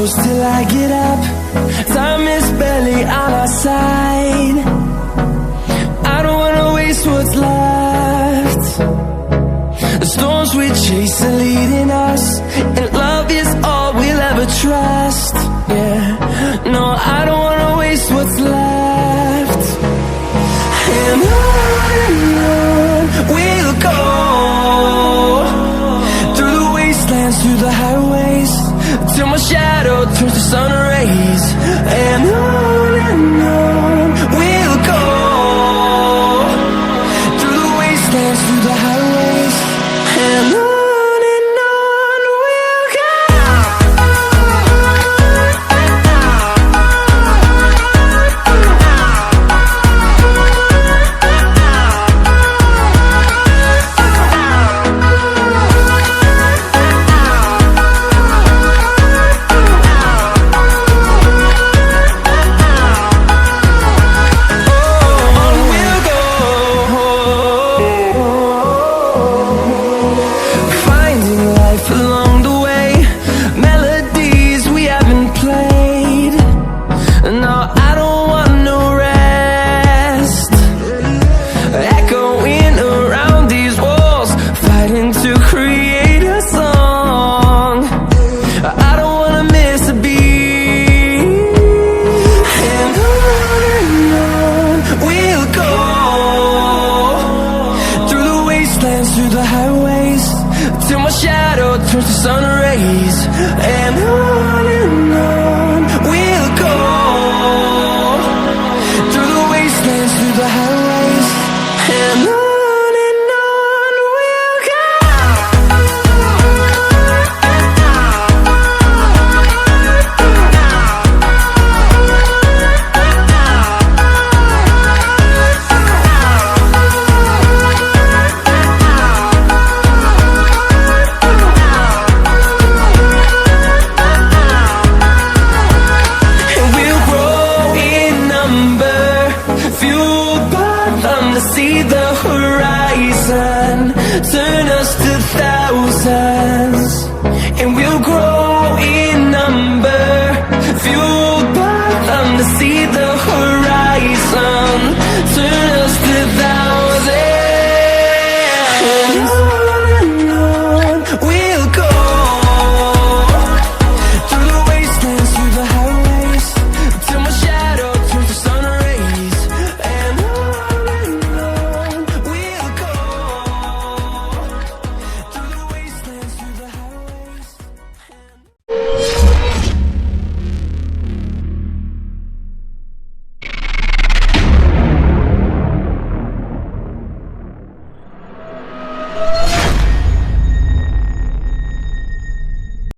close till I get up. Time is barely on our side. I don't wanna waste what's left. The storms we chase are leading us, and love is all we'll ever trust. Yeah, no, I don't wanna waste what's left. And on we'll go, through the wastelands, through the highways, till my shadow turns to sun rays. And on we'll go, through the wastelands, through the highways, and on we'll go. Through the highways, till my shadow turns to sun rays. And on we'll go, through the wastelands, through the highways, and on we'll go. See the horizon, turn us to thousands.